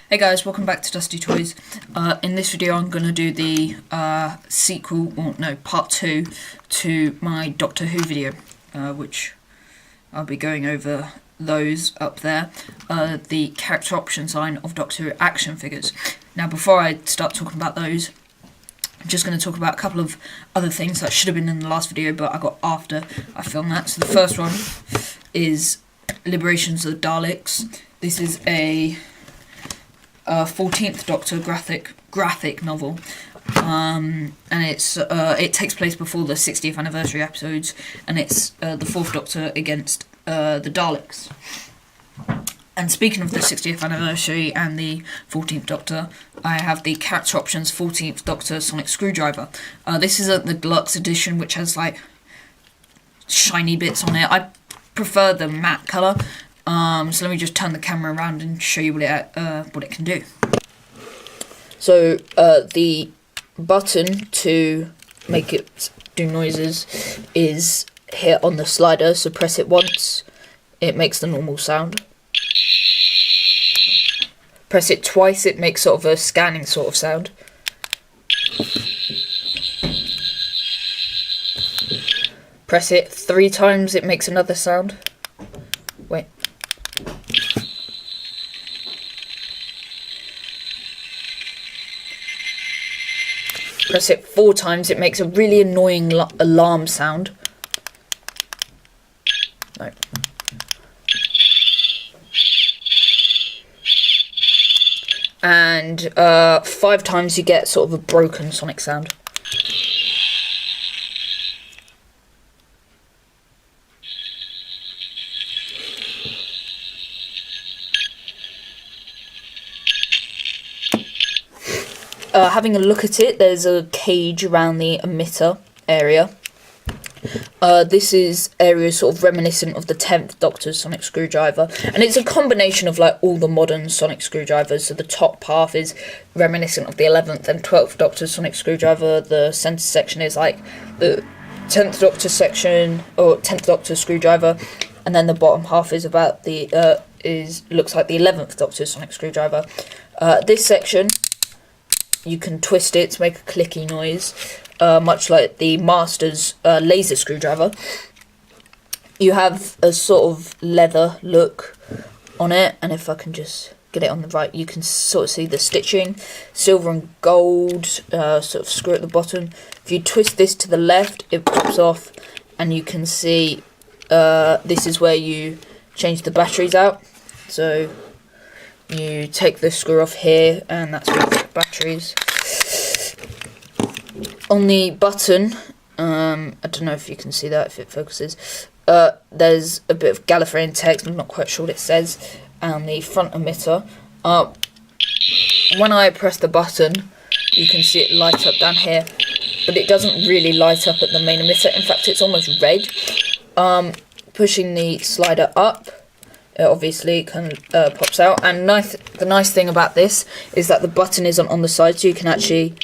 Hey guys, welcome back to Dusty Toys. In this video I'm going to do the part 2 to my Doctor Who video, which I'll be going over those up there, the character options line of Doctor Who action figures. Now before I start talking about those, I'm just going to talk about a couple of other things that should have been in the last video but I got after I filmed that. So the first one is Liberations of the Daleks. This is a 14th Doctor graphic novel, and it takes place before the 60th anniversary episodes, and it's the 4th Doctor against the Daleks. And speaking of the 60th anniversary and the 14th Doctor, I have the character options 14th Doctor Sonic Screwdriver. This is the deluxe edition, which has like shiny bits on it. I prefer the matte colour. So let me just turn the camera around and show you what it can do. So the button to make it do noises is here on the slider. So press it once, it makes the normal sound. Press it twice, it makes sort of a scanning sort of sound. Press it 3 times, it makes another sound. Wait. Press it 4 times, it makes a really annoying alarm sound. No. And 5 times you get sort of a broken sonic sound. Having a look at it, there's a cage around the emitter area. This is area sort of reminiscent of the 10th Doctor's Sonic Screwdriver, and it's a combination of like all the modern Sonic Screwdrivers. So the top half is reminiscent of the 11th and 12th Doctor's Sonic Screwdriver. The centre section is like the 10th Doctor section or 10th Doctor Screwdriver, and then the bottom half is about the looks like the 11th Doctor's Sonic Screwdriver. This section, you can twist it to make a clicky noise, much like the Master's laser screwdriver. You have a sort of leather look on it, and if I can just get it on the right, you can sort of see the stitching, silver and gold sort of screw at the bottom. If you twist this to the left, it pops off, and you can see this is where you change the batteries out. So you take the screw off here, and that's where you put the batteries. On the button, I don't know if you can see that, if it focuses, there's a bit of Gallifreyan text, I'm not quite sure what it says, and the front emitter. When I press the button, you can see it light up down here, but it doesn't really light up at the main emitter. In fact, it's almost red. Pushing the slider up, it obviously kind of pops out. And the nice thing about this is that the button isn't on the side, so you can actually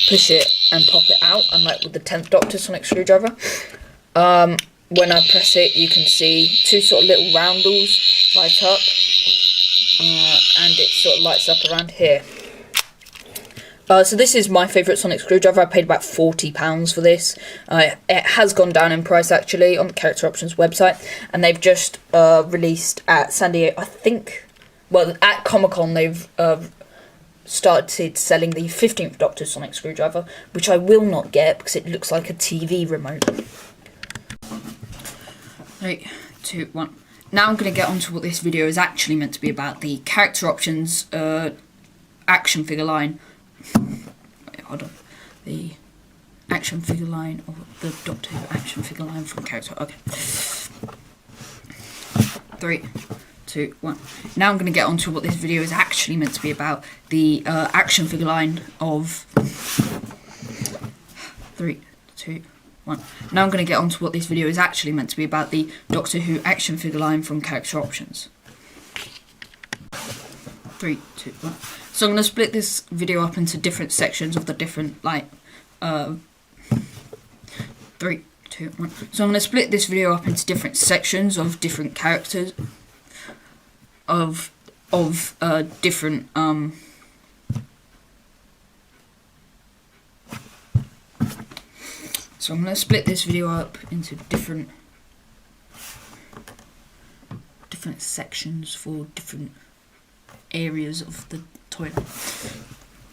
push it and pop it out, unlike with the 10th Doctor Sonic Screwdriver. When I press it, you can see 2 sort of little roundels light up, and it sort of lights up around here. So this is my favourite Sonic Screwdriver. I paid about £40 for this. It has gone down in price actually on the Character Options website, and they've just released at San Diego, I think, well at Comic-Con they've started selling the 15th Doctor Sonic Screwdriver, which I will not get because it looks like a TV remote. 3, 2, 1. Now I'm going to get on to what this video is actually meant to be about, the Character Options action figure line. Wait, hold on. The action figure line, or the Doctor Who action figure line from Character. Okay. 3, 2, 1. Now I'm going to get on to what this video is actually meant to be about, the action figure line of 3, 2, 1. Now I'm going to get on to what this video is actually meant to be about, the Doctor Who action figure line from Character Options. 3, 2, 1. So I'm going to split this video up into different sections of the different, like, 3, 2, 1. So I'm going to split this video up into different sections of different characters, of of different so I'm going to split this video up into different sections for different areas of the toilet.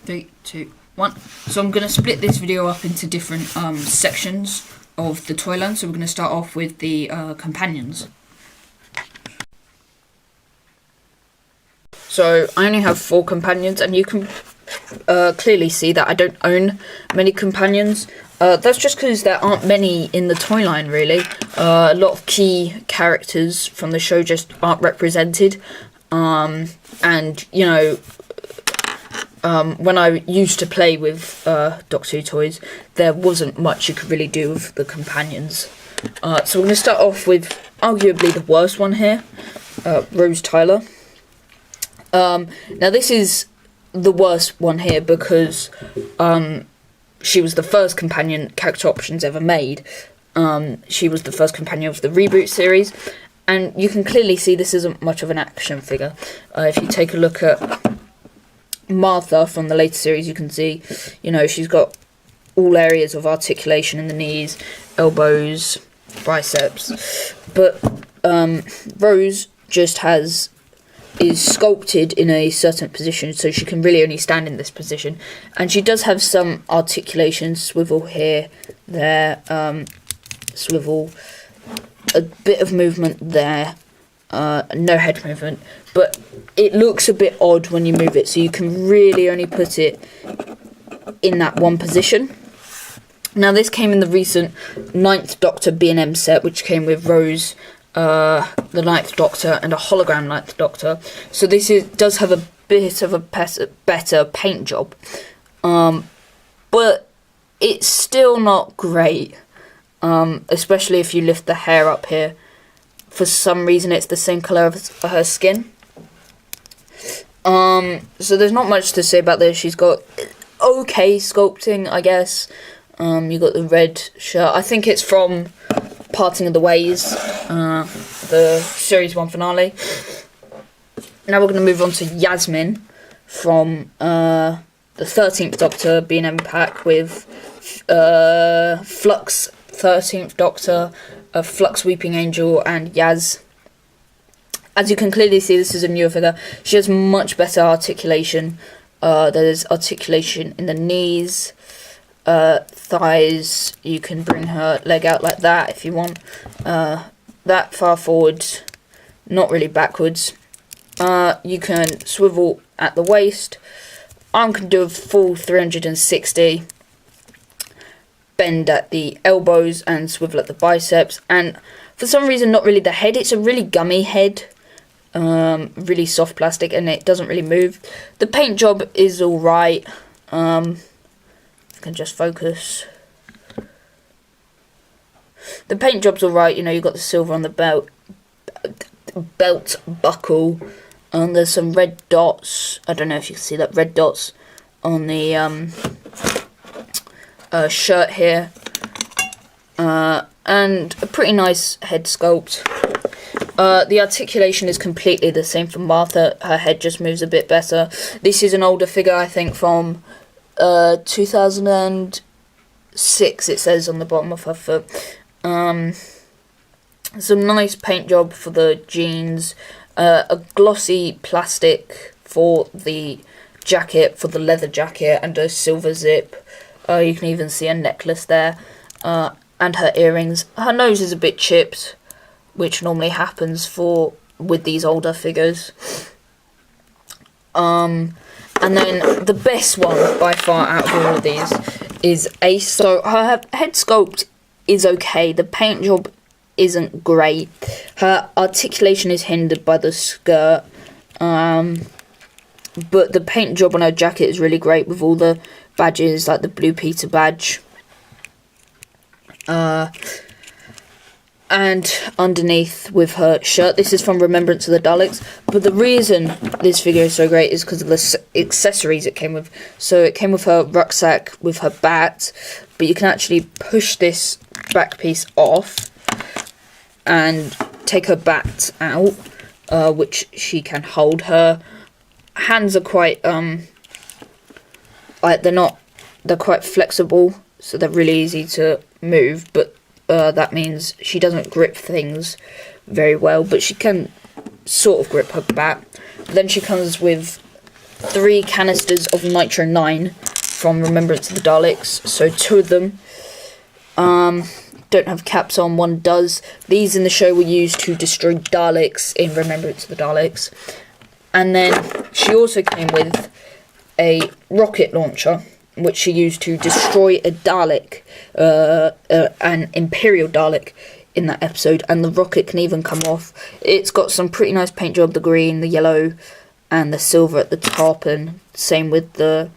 3, 2, 1. So I'm going to split this video up into different sections of the toilet. So we're going to start off with the companions. So I only have 4 companions, and you can clearly see that I don't own many companions. That's just because there aren't many in the toy line, really. A lot of key characters from the show just aren't represented. And, you know, when I used to play with Doctor Who toys, there wasn't much you could really do with the companions. So we're going to start off with arguably the worst one here, Rose Tyler. Now this is the worst one here because she was the first companion Character Options ever made. She was the first companion of the reboot series, and you can clearly see this isn't much of an action figure. If you take a look at Martha from the later series, you can see, you know, she's got all areas of articulation in the knees, elbows, biceps, but Rose just is sculpted in a certain position, so she can really only stand in this position, and she does have some articulation, swivel here, there, swivel, a bit of movement there, no head movement, but it looks a bit odd when you move it, so you can really only put it in that one position. Now this came in the recent 9th Doctor B&M set, which came with Rose, the 9th Doctor, and a hologram 9th Doctor. So this does have a bit of a better paint job, but it's still not great, especially if you lift the hair up here. For some reason it's the same colour as her skin. So there's not much to say about this. She's got okay sculpting, I guess. You got the red shirt. I think it's from Parting of the Ways, the Series 1 finale. Now we're going to move on to Yasmin from the 13th Doctor B&M pack with Flux 13th Doctor, Flux Weeping Angel, and Yaz. As you can clearly see, this is a newer figure. She has much better articulation. There's articulation in the knees, thighs. You can bring her leg out like that if you want. That far forward, not really backwards. You can swivel at the waist. Arm can do a full 360. Bend at the elbows and swivel at the biceps. And for some reason, not really the head. It's a really gummy head. Really soft plastic, and it doesn't really move. The paint job is alright. I can just focus. The paint job's alright, you know, you've got the silver on the belt buckle, and there's some red dots. I don't know if you can see that, red dots on the shirt here, and a pretty nice head sculpt. The articulation is completely the same for Martha. Her head just moves a bit better. This is an older figure, I think, from 2006, it says on the bottom of her foot. Some nice paint job for the jeans, a glossy plastic for the jacket, for the leather jacket, and a silver zip. You can even see a necklace there, and her earrings. Her nose is a bit chipped, which normally happens with these older figures. And then the best one by far out of all of these is Ace. So her head sculpt is okay. The paint job isn't great. Her articulation is hindered by the skirt. But the paint job on her jacket is really great with all the badges, like the Blue Peter badge. And underneath with her shirt. This is from Remembrance of the Daleks. But the reason this figure is so great is because of the accessories it came with. So it came with her rucksack, with her bat. But you can actually push this back piece off and take her bat out. which she can hold. Her hands are quite they're quite flexible, so they're really easy to move, but that means she doesn't grip things very well, but she can sort of grip her bat. Then she comes with 3 canisters of Nitro 9 from Remembrance of the Daleks, so 2 of them don't have caps on, 1 does. These in the show were used to destroy Daleks in Remembrance of the Daleks. And then she also came with a rocket launcher, which she used to destroy a Dalek, an Imperial Dalek in that episode, and the rocket can even come off. It's got some pretty nice paint job, the green, the yellow, and the silver at the top, and same with the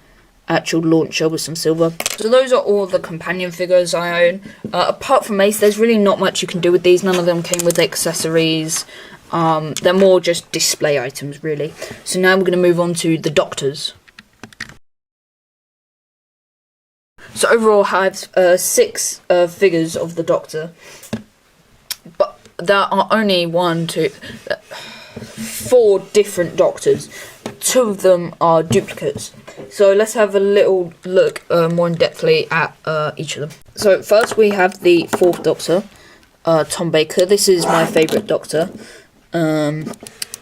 actual launcher with some silver. So those are all the companion figures I own. Apart from Ace, there's really not much you can do with these. None of them came with accessories. They're more just display items, really. So now we're going to move on to the Doctors. So overall I have 6 figures of the Doctor, but there are only 4 different Doctors. 2 of them are duplicates. So let's have a little look more in depthly at each of them. So first we have the 4th Doctor, Tom Baker. This is my favourite Doctor.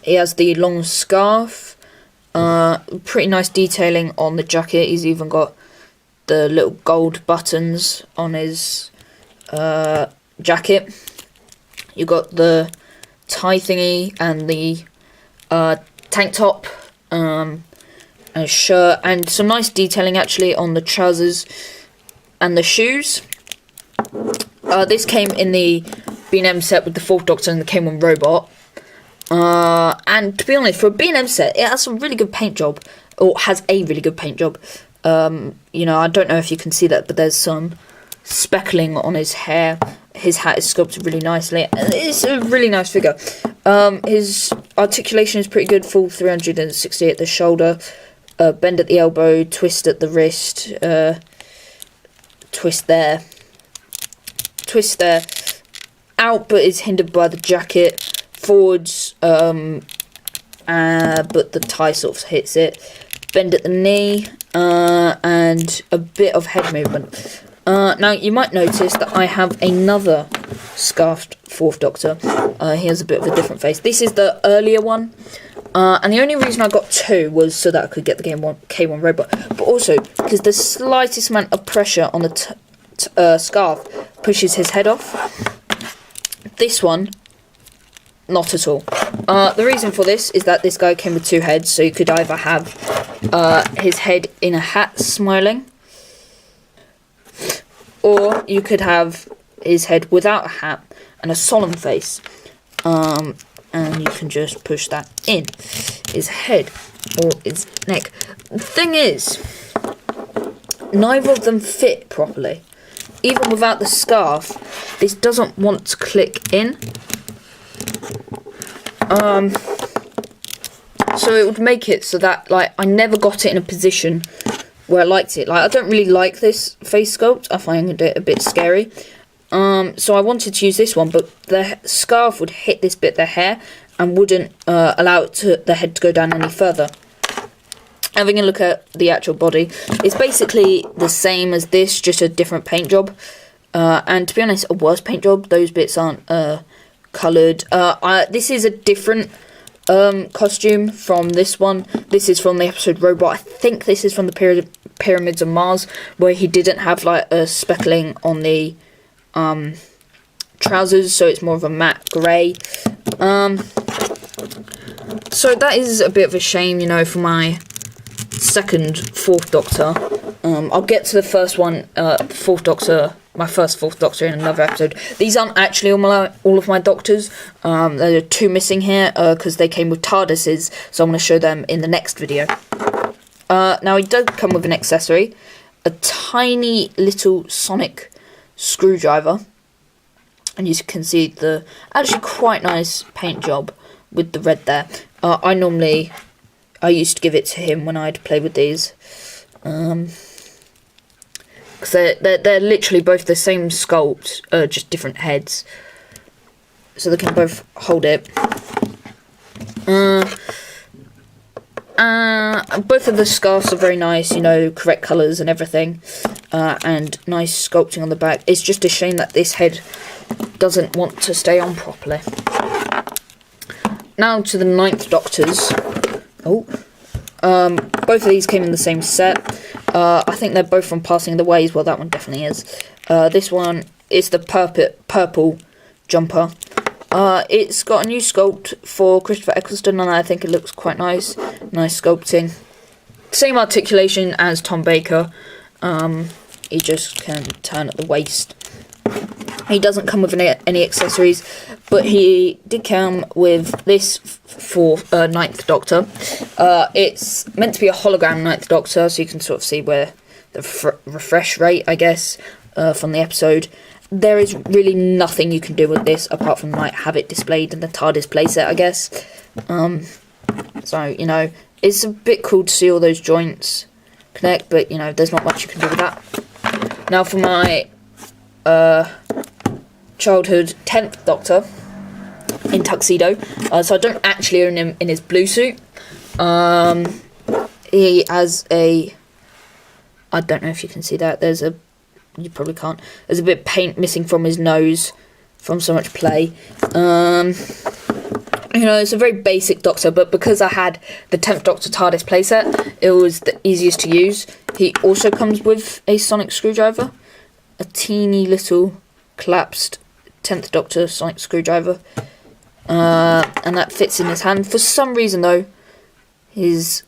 He has the long scarf, pretty nice detailing on the jacket. He's even got the little gold buttons on his jacket. You got the tie thingy and the tank top, and a shirt, and some nice detailing actually on the trousers and the shoes. This came in the B&M set with the 4th Doctor and the K1 robot. And to be honest, for a B&M set, it has some really good paint job, or has a really good paint job. You know, I don't know if you can see that, but there's some speckling on his hair. His hat is sculpted really nicely. It's a really nice figure. His articulation is pretty good, full 360 at the shoulder, bend at the elbow, twist at the wrist, twist there, out but is hindered by the jacket, forwards, but the tie sort of hits it, bend at the knee, and a bit of head movement. Now you might notice that I have another scarfed 4th Doctor. He has a bit of a different face. This is the earlier one, and the only reason I got 2 was so that I could get the K1 robot, but also because the slightest amount of pressure on the scarf pushes his head off. This one, not at all. The reason for this is that this guy came with 2 heads, so you could either have his head in a hat smiling, or you could have his head without a hat and a solemn face. And you can just push that in his head or his neck. The thing is, neither of them fit properly. Even without the scarf, this doesn't want to click in. So it would make it so that, like, I never got it in a position where I liked it. Like, I don't really like this face sculpt. I find it a bit scary. So I wanted to use this one, but the scarf would hit this bit, the hair, and wouldn't allow the head to go down any further. Having a look at the actual body, it's basically the same as this, just a different paint job. And to be honest, a worse paint job. Those bits aren't coloured. This is a different costume from this one. This is from the episode Robot. I think this is from the Pyramids of Mars, where he didn't have like a speckling on the trousers, so it's more of a matte grey. So that is a bit of a shame, you know, for my second 4th Doctor. I'll get to the first one, 4th Doctor, my first 4th Doctor in another episode. These aren't actually all of my Doctors. There are 2 missing here because they came with TARDISes, so I'm going to show them in the next video. Now, he does come with an accessory, a tiny little sonic screwdriver, and you can see the actually quite nice paint job with the red there. I used to give it to him when I'd play with these, because they're literally both the same sculpt, just different heads, so they can both hold it. Both of the scarves are very nice, you know, correct colours and everything, and nice sculpting on the back. It's just a shame that this head doesn't want to stay on properly. Now to the 9th Doctors. Both of these came in the same set. I think they're both from Passing the Ways. Well, that one definitely is. This one is the purple jumper. It's got a new sculpt for Christopher Eccleston, and I think it looks quite nice. Nice sculpting. Same articulation as Tom Baker. He just can turn at the waist. He doesn't come with any accessories, but he did come with this for 9th Doctor. It's meant to be a hologram 9th Doctor, so you can sort of see where the refresh rate, I guess, from the episode. There is really nothing you can do with this apart from like have it displayed in the TARDIS playset, I guess. So, you know, it's a bit cool to see all those joints connect, but, you know, there's not much you can do with that. Now for my childhood 10th Doctor in tuxedo. So I don't actually own him in his blue suit. He has a... I don't know if you can see that. There's a... You probably can't. There's a bit of paint missing from his nose from so much play. You know, it's a very basic Doctor, but because I had the 10th Doctor TARDIS playset, it was the easiest to use. He also comes with a sonic screwdriver. A teeny little collapsed 10th Doctor sonic screwdriver. And that fits in his hand. For some reason, though, his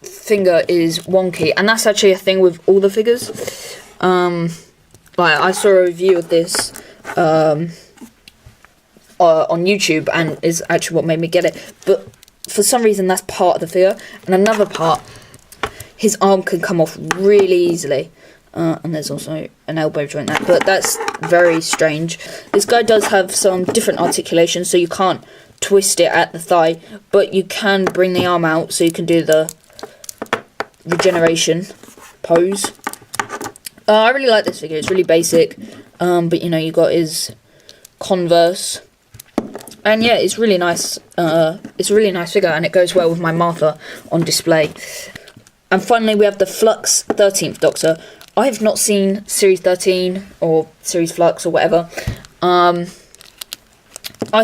finger is wonky. And that's actually a thing with all the figures. Like, I saw a review of this on YouTube, and is actually what made me get it. But for some reason, that's part of the figure. And another part, his arm can come off really easily. And there's also an elbow joint there, but that's very strange. This guy does have some different articulations, so you can't twist it at the thigh, but you can bring the arm out, so you can do the regeneration pose. I really like this figure. It's really basic, but you know, you got his Converse, and yeah, it's really nice. It's a really nice figure, and it goes well with my Martha on display. And finally, we have the Flux 13th Doctor. I have not seen Series 13 or Series Flux or whatever. I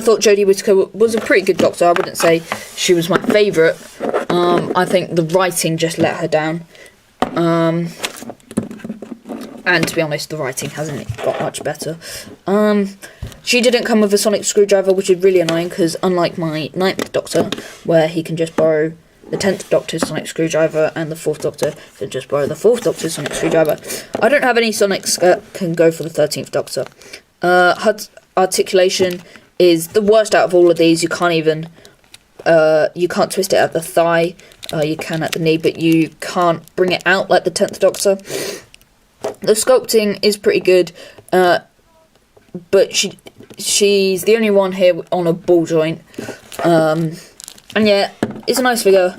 thought Jodie Whittaker was a pretty good Doctor. I wouldn't say she was my favourite. I think the writing just let her down. And to be honest, the writing hasn't got much better. She didn't come with a sonic screwdriver, which is really annoying, because unlike my 9th Doctor, where he can just borrow the 10th Doctor's sonic screwdriver, and the 4th Doctor can just borrow the 4th Doctor's sonic screwdriver, I don't have any sonics that can go for the 13th Doctor. Her articulation is the worst out of all of these. You can't even... you can't twist it at the thigh. You can at the knee, but you can't bring it out like the 10th Doctor. The sculpting is pretty good, but she's the only one here on a ball joint. And yeah, it's a nice figure.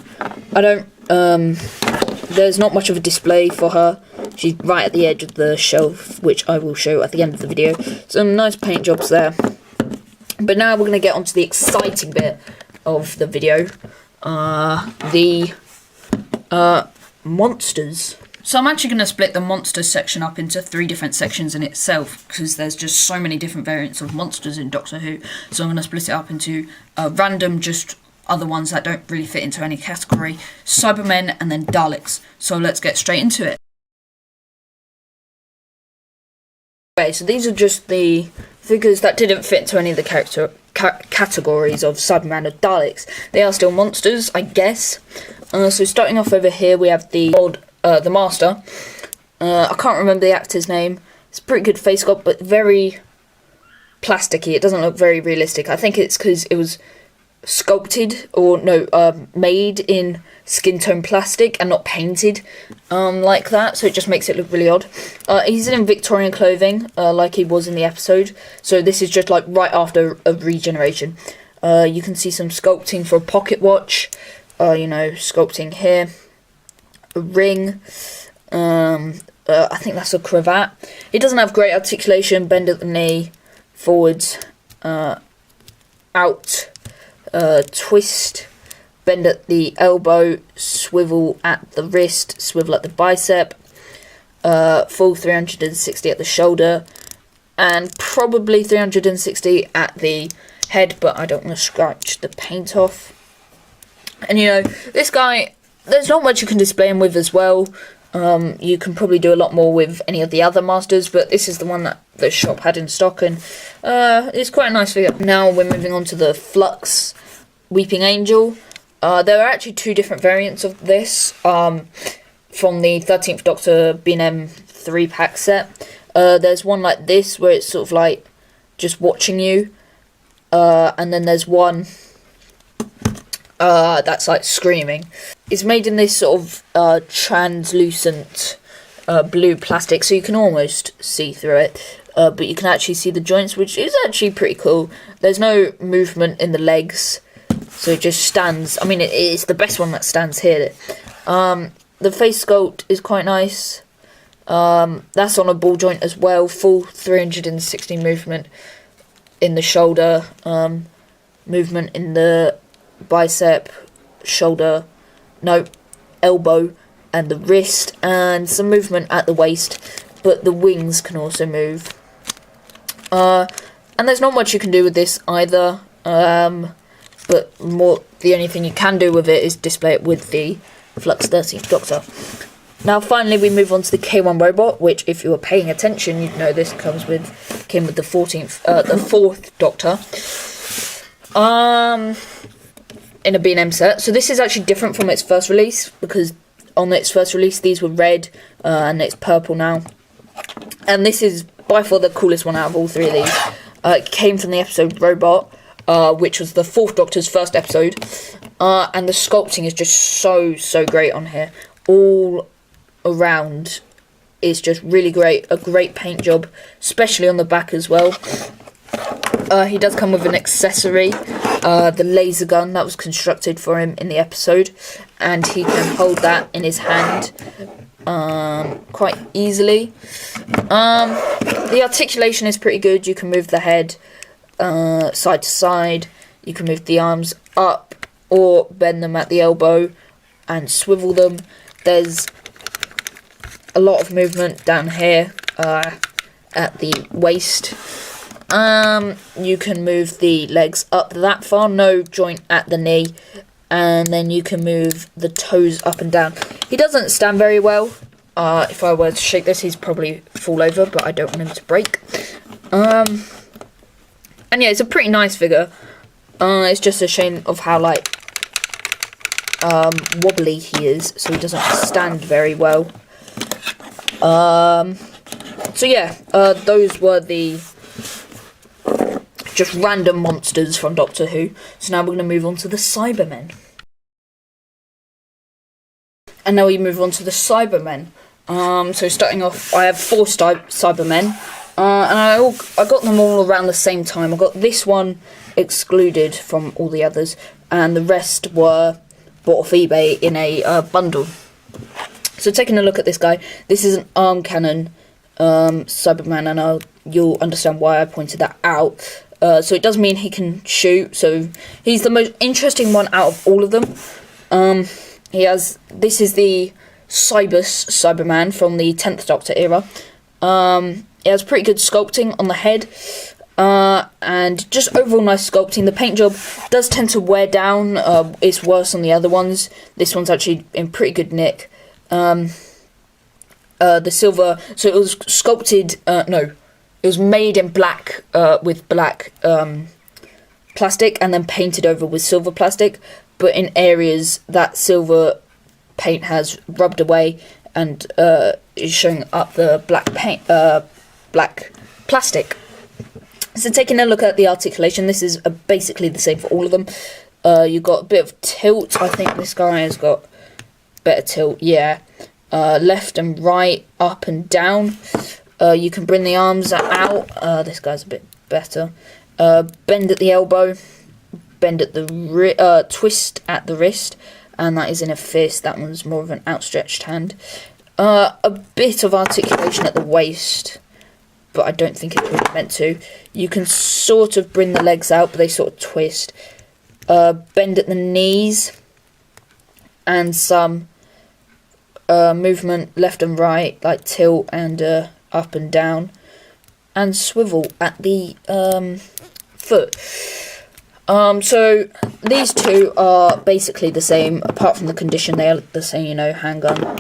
I don't... there's not much of a display for her. She's right at the edge of the shelf, which I will show at the end of the video. Some nice paint jobs there. But now we're going to get on to the exciting bit of the video. The monsters. So I'm actually going to split the monsters section up into 3 different sections in itself, because there's just so many different variants of monsters in Doctor Who. So I'm going to split it up into random, just other ones that don't really fit into any category, Cybermen, and then Daleks. So let's get straight into it. Okay, so these are just the figures that didn't fit into any of the categories of Cybermen or Daleks. They are still monsters, I guess. So starting off over here, we have the Master. I can't remember the actor's name. It's a pretty good face sculpt, but very plasticky. It doesn't look very realistic. I think it's because it was sculpted, or no, made in skin tone plastic and not painted like that, so it just makes it look really odd. He's in Victorian clothing, like he was in the episode, so this is just like right after a regeneration. You can see some sculpting for a pocket watch, you know, sculpting here, a ring, I think that's a cravat. He doesn't have great articulation, bend at the knee, forwards, out, twist, bend at the elbow, swivel at the wrist, swivel at the bicep, full 360 at the shoulder, and probably 360 at the head, but I don't want to scratch the paint off. And you know, this guy, there's not much you can display him with as well. You can probably do a lot more with any of the other masters, but this is the one that the shop had in stock, and it's quite a nice figure. Now we're moving on to the Flux Weeping Angel. There are actually two different variants of this from the 13th Doctor B&M 3-pack set. There's one like this where it's sort of like just watching you, and then there's one that's like screaming. It's made in this sort of translucent blue plastic, so you can almost see through it, but you can actually see the joints, which is actually pretty cool. There's no movement in the legs, so it just stands. I mean, it's the best one that stands here. The face sculpt is quite nice. That's on a ball joint as well, full 360 movement in the shoulder, movement in the bicep, shoulder, no, elbow and the wrist, and some movement at the waist, but the wings can also move. And there's not much you can do with this either, but the only thing you can do with it is display it with the Flux 13th Doctor. Now finally we move on to the K1 robot, which if you were paying attention you'd know this came with the 4th Doctor. In a B&M set. So this is actually different from its first release, because on its first release these were red, and it's purple now. And this is by far the coolest one out of all three of these. It came from the episode Robot, which was the 4th Doctor's first episode, and the sculpting is just so great on here. All around is just really great. A great paint job, especially on the back as well. He does come with an accessory, the laser gun that was constructed for him in the episode, and he can hold that in his hand quite easily. The articulation is pretty good. You can move the head side to side, you can move the arms up or bend them at the elbow and swivel them. There's a lot of movement down here at the waist. You can move the legs up that far, no joint at the knee, and then you can move the toes up and down. He doesn't stand very well. If I were to shake this, he'd probably fall over, but I don't want him to break. And yeah, it's a pretty nice figure. It's just a shame of how like wobbly he is, so he doesn't stand very well. So yeah, those were the just random monsters from Doctor Who. So now we're going to move on to the Cybermen. And now we move on to the Cybermen. So starting off, I have 4 Cybermen. And I got them all around the same time. I got this one excluded from all the others, and the rest were bought off eBay in a bundle. So taking a look at this guy, this is an arm cannon Cyberman, and you'll understand why I pointed that out. So it does mean he can shoot, so he's the most interesting one out of all of them. This is the Cybus Cyberman from the 10th Doctor era. It has pretty good sculpting on the head, and just overall nice sculpting. The paint job does tend to wear down, it's worse on the other ones. This one's actually in pretty good nick. The silver, so it was sculpted, it was made in black, with black plastic, and then painted over with silver plastic, but in areas that silver paint has rubbed away and is showing up the black plastic. So taking a look at the articulation, this is basically the same for all of them. You've got a bit of tilt. I think this guy has got better tilt, yeah. Left and right, up and down. You can bring the arms out. This guy's a bit better. Bend at the elbow, bend at the twist at the wrist, and that is in a fist. That one's more of an outstretched hand. A bit of articulation at the waist, but I don't think it's really meant to. You can sort of bring the legs out, but they sort of twist. bend at the knees, and some movement left and right, like tilt and up and down, and swivel at the foot. So these two are basically the same, apart from the condition. They are the same, you know, handgun,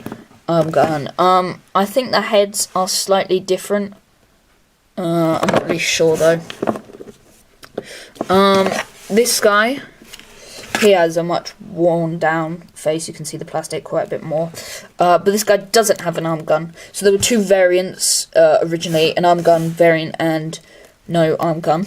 arm gun. I think the heads are slightly different. I'm not really sure though. This guy, he has a much worn down face. You can see the plastic quite a bit more. But this guy doesn't have an arm gun. So there were two variants originally, an arm gun variant and no arm gun.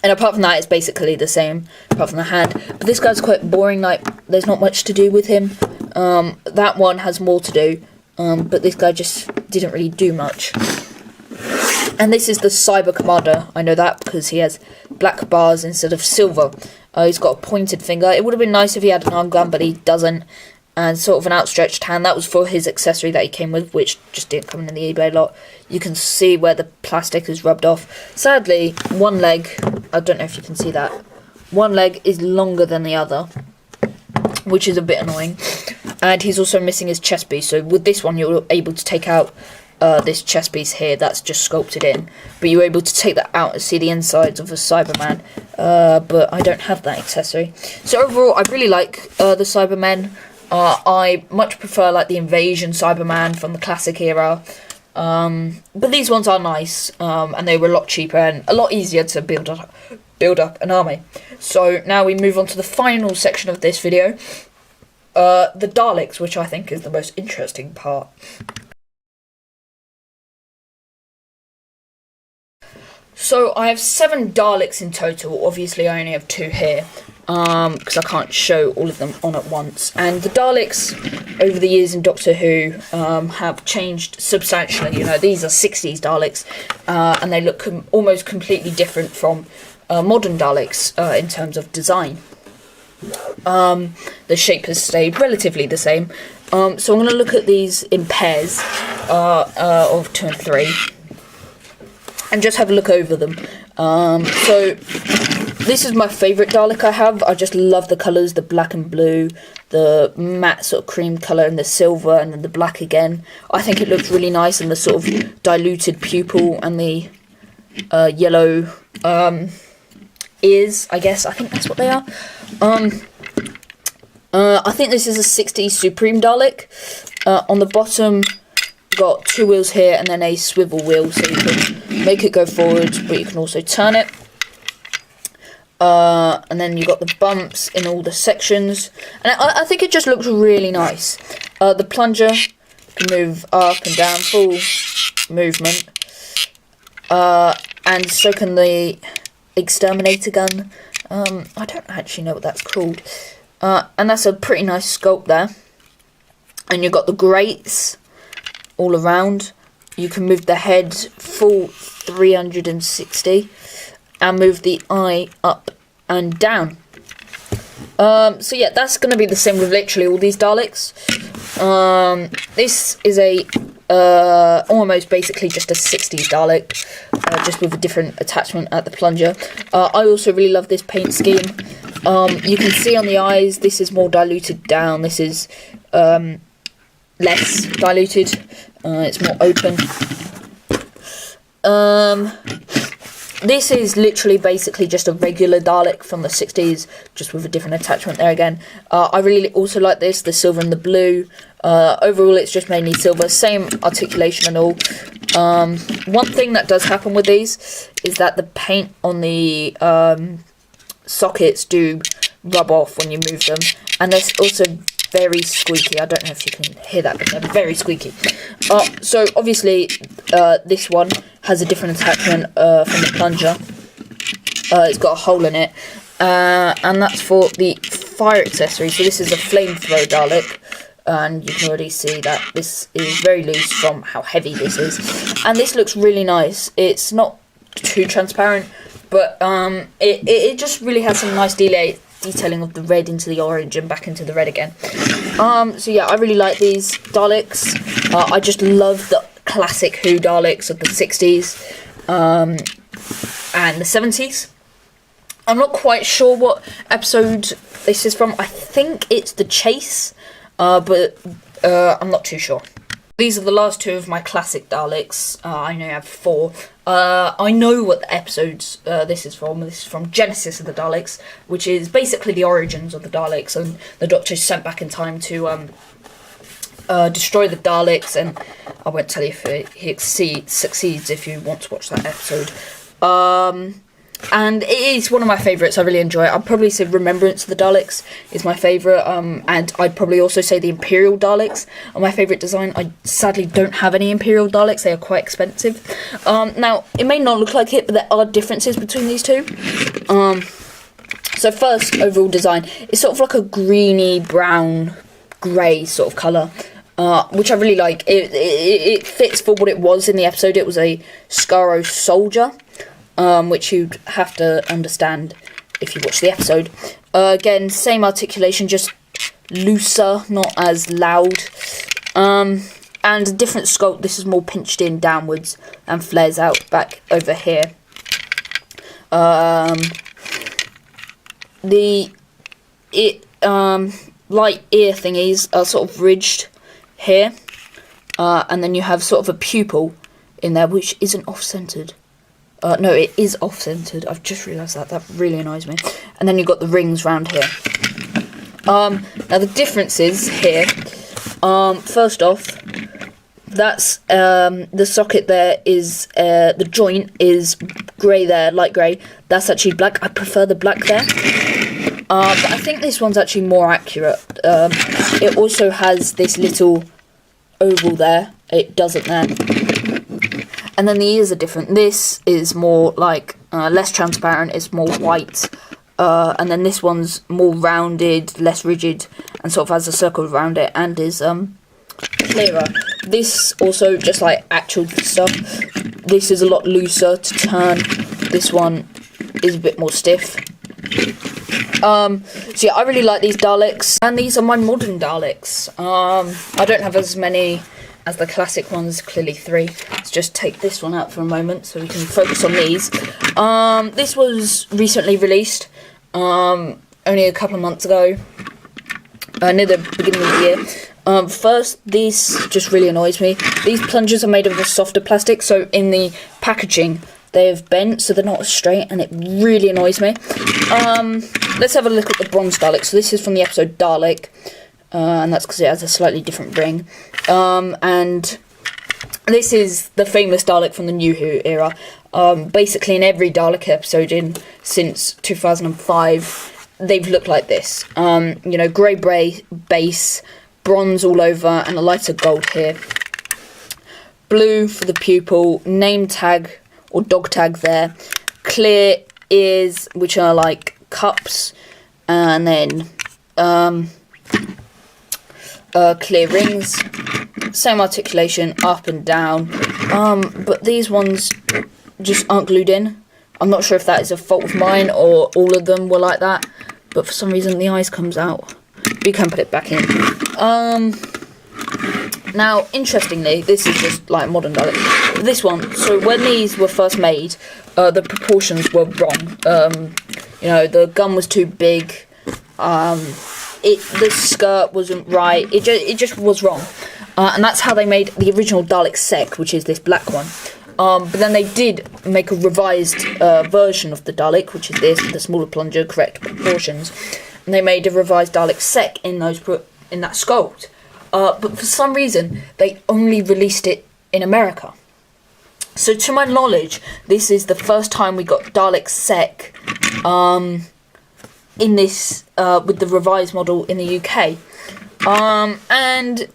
And apart from that, it's basically the same, apart from the hand. But this guy's quite boring, like, there's not much to do with him. That one has more to do, but this guy just didn't really do much. And this is the Cyber Commander. I know that because he has black bars instead of silver. He's got a pointed finger. It would have been nice if he had an arm gun, but he doesn't. And sort of an outstretched hand. That was for his accessory that he came with, which just didn't come in the eBay lot. You can see where the plastic is rubbed off. Sadly, one leg, I don't know if you can see that, one leg is longer than the other, which is a bit annoying. And he's also missing his chest piece. So with this one, you're able to take out this chest piece here that's just sculpted in, but you're able to take that out and see the insides of a Cyberman. But I don't have that accessory. So overall, I really like the Cybermen. I much prefer like the Invasion Cyberman from the classic era. But these ones are nice, and they were a lot cheaper and a lot easier to build up an army. So now we move on to the final section of this video, the Daleks, which I think is the most interesting part. So I have 7 Daleks in total. Obviously I only have 2 here, because I can't show all of them on at once. And the Daleks over the years in Doctor Who have changed substantially. You know, these are 60s Daleks, and they look almost completely different from modern Daleks in terms of design. The shape has stayed relatively the same. So I'm going to look at these in pairs of 2 and 3. And just have a look over them. So this is my favourite Dalek I have. I just love the colours, the black and blue, the matte sort of cream colour and the silver and then the black again. I think it looks really nice, and the sort of diluted pupil and the yellow ears, I guess. I think that's what they are. I think this is a 60s Supreme Dalek. On the bottom, got 2 wheels here and then a swivel wheel, so you can make it go forward, but you can also turn it. And then you got the bumps in all the sections, and I think it just looks really nice. The plunger can move up and down, full movement, and so can the exterminator gun. I don't actually know what that's called, and that's a pretty nice sculpt there. And you've got the grates all around. You can move the head full 360 and move the eye up and down. So yeah, that's going to be the same with literally all these Daleks. This is a almost basically just a 60s Dalek, just with a different attachment at the plunger. I also really love this paint scheme. You can see on the eyes, this is more diluted down. This is less diluted. It's more open. This is literally basically just a regular Dalek from the 60s, just with a different attachment there again. I really also like this, the silver and the blue. Overall, it's just mainly silver, same articulation and all. One thing that does happen with these is that the paint on the sockets do rub off when you move them, and there's also very squeaky. I don't know if you can hear that, but they're very squeaky. So obviously this one has a different attachment from the plunger. It's got a hole in it, and that's for the fire accessory. So this is a flamethrower Dalek, and you can already see that this is very loose from how heavy this is. And this looks really nice. It's not too transparent, but it just really has some nice detailing of the red into the orange and back into the red again. So yeah, I really like these Daleks. I just love the classic Who Daleks of the 60s and the 70s. I'm not quite sure what episode this is from. I think it's The Chase, but I'm not too sure. These are the last two of my classic Daleks. I only have 4. I know what the episodes this is from. This is from Genesis of the Daleks, which is basically the origins of the Daleks, and the Doctor is sent back in time to destroy the Daleks, and I won't tell you if he succeeds if you want to watch that episode. And it is one of my favourites. I really enjoy it. I'd probably say Remembrance of the Daleks is my favourite, and I'd probably also say the Imperial Daleks are my favourite design. I sadly don't have any Imperial Daleks. They are quite expensive. Now, it may not look like it, but there are differences between these two. So first, overall design, it's sort of like a greeny, brown, grey sort of colour. Which I really like. It fits for what it was in the episode. It was a Skaro soldier, which you'd have to understand if you watch the episode. Again, same articulation, just looser, not as loud. And a different sculpt. This is more pinched in downwards and flares out back over here. Light ear thingies are sort of ridged here, and then you have sort of a pupil in there which isn't off-centered. No, it is off-centered. I've just realised that. That really annoys me. And then you've got the rings round here. Now the differences here. First off, that's the socket there is the joint is grey there, light grey. That's actually black. I prefer the black there. But I think this one's actually more accurate. It also has this little oval there. It doesn't there. And then the ears are different. This is more like less transparent. It's more white. And then this one's more rounded, less rigid, and sort of has a circle around it, and is clearer. This also, just like actual stuff, this is a lot looser to turn. This one is a bit more stiff. So yeah, I really like these Daleks, and these are my modern Daleks. I don't have as many as the classic ones, clearly 3. Let's just take this one out for a moment so we can focus on these. This was recently released, only a couple of months ago, near the beginning of the year. First, this just really annoys me. These plungers are made of a softer plastic, so in the packaging they have bent, so they're not straight, and it really annoys me. Let's have a look at the bronze Dalek. So this is from the episode Dalek, and that's because it has a slightly different ring. And this is the famous Dalek from the New Who era. Basically, in every Dalek episode since 2005, they've looked like this. You know, grey base, bronze all over, and a lighter gold here. Blue for the pupil, name tag or dog tag there. Clear ears, which are like cups, and then clear rings. Same articulation, up and down. But these ones just aren't glued in. I'm not sure if that is a fault of mine or all of them were like that, but for some reason the eyes comes out. But you can put it back in. Now, interestingly, this is just like modern Dalek. This one, so when these were first made, the proportions were wrong. You know, the gun was too big. The skirt wasn't right. It just was wrong. And that's how they made the original Dalek Sec, which is this black one. But then they did make a revised version of the Dalek, which is this, the smaller plunger, correct proportions. And they made a revised Dalek Sec in that sculpt. But for some reason, they only released it in America. So to my knowledge, this is the first time we got Dalek Sec in this, with the revised model in the UK. And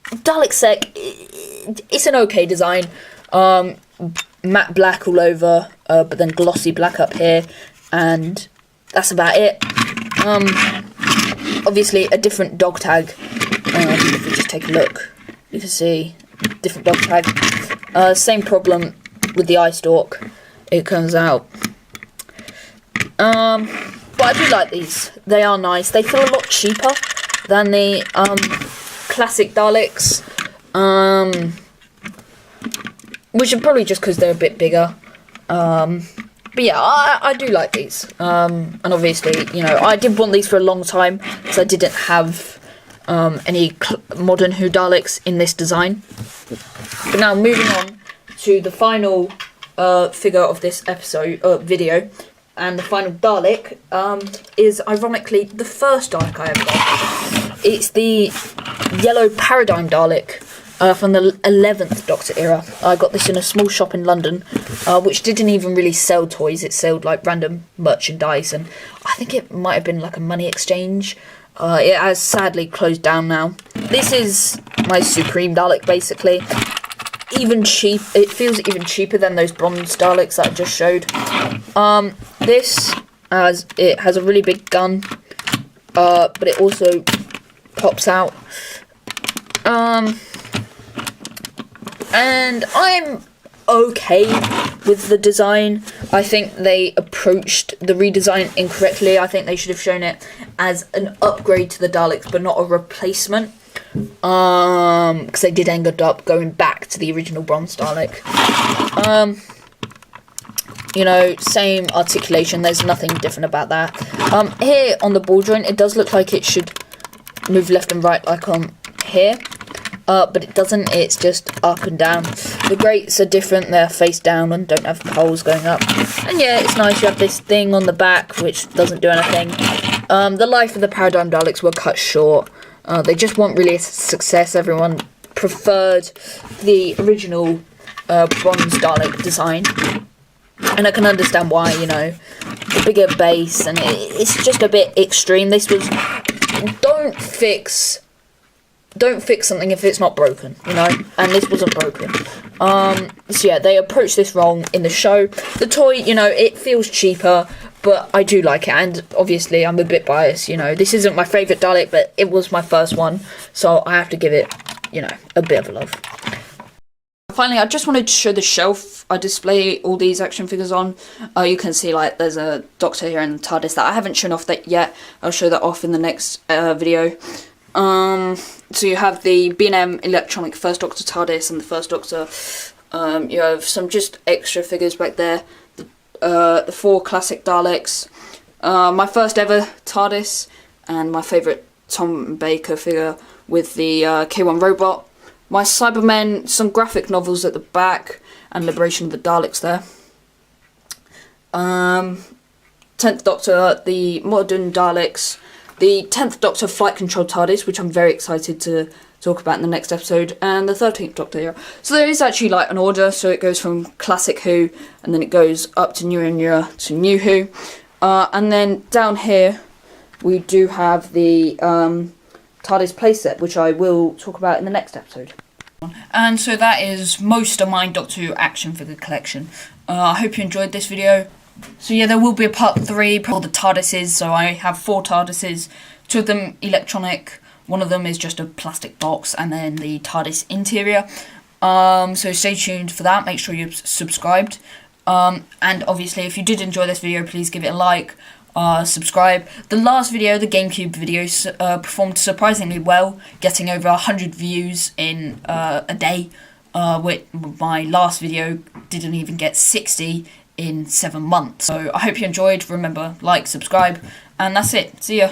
Dalek Sec, it's an okay design. Matte black all over, but then glossy black up here, and that's about it. Obviously a different dog tag. If we just take a look, you can see different dog tag. Same problem with the eye stalk. It comes out. But I do like these. They are nice. They feel a lot cheaper than the classic Daleks. Which are probably just because they're a bit bigger. But yeah, I do like these. And obviously, you know, I did want these for a long time because I didn't have any modern Who Daleks in this design. But now moving on to the final figure of this episode video, and the final Dalek is ironically the first Dalek I ever got. It's the yellow Paradigm Dalek from the 11th Doctor era. I got this in a small shop in London, which didn't even really sell toys. It sold like random merchandise, and I think it might have been like a money exchange. It has sadly closed down now. This is my Supreme Dalek, basically. It feels even cheaper than those bronze Daleks that I just showed. It has a really big gun, but it also pops out. And I'm okay with the design. I think they approached the redesign incorrectly. I think they should have shown it as an upgrade to the Daleks, but not a replacement. Because they did end up going back to the original bronze Dalek. You know, same articulation. There's nothing different about that. Here on the ball joint, it does look like it should move left and right, like on here. But it doesn't, it's just up and down. The grates are different, they're face down and don't have holes going up. And yeah, it's nice, you have this thing on the back which doesn't do anything. The life of the Paradigm Daleks were cut short. They just weren't really a success. Everyone preferred the original bronze Dalek design. And I can understand why, you know, the bigger base, and it's just a bit extreme. This was, don't fix something if it's not broken, you know, and this wasn't broken. So yeah, they approached this wrong in the show. The toy, you know, it feels cheaper, but I do like it, and obviously I'm a bit biased, you know. This isn't my favourite Dalek, but it was my first one, so I have to give it, you know, a bit of a love. Finally, I just wanted to show the shelf I display all these action figures on. You can see, like, there's a Doctor here and the TARDIS that I haven't shown off that yet. I'll show that off in the next video. So you have the B&M electronic First Doctor TARDIS and the First Doctor. You have some just extra figures back there. The 4 classic Daleks. My first ever TARDIS, and my favourite Tom Baker figure with the K1 robot. My Cybermen, some graphic novels at the back, and Liberation of the Daleks there. 10th Doctor, the modern Daleks. The 10th Doctor Flight Control TARDIS, which I'm very excited to talk about in the next episode, and the 13th Doctor here. So there is actually like an order, so it goes from Classic Who, and then it goes up to newer and newer to New Who. And then down here, we do have the TARDIS playset, which I will talk about in the next episode. And so that is most of my Doctor Who action figure collection. I hope you enjoyed this video. So yeah, there will be a part 3 for the TARDISes. So I have 4 TARDISes, 2 of them electronic, 1 of them is just a plastic box, and then the TARDIS interior. So stay tuned for that, make sure you're subscribed. And obviously if you did enjoy this video, please give it a like, subscribe. The last video, the GameCube video, performed surprisingly well, getting over 100 views in a day. With my last video didn't even get 60 in 7 months. So I hope you enjoyed. Remember, like, subscribe, and that's it. See ya.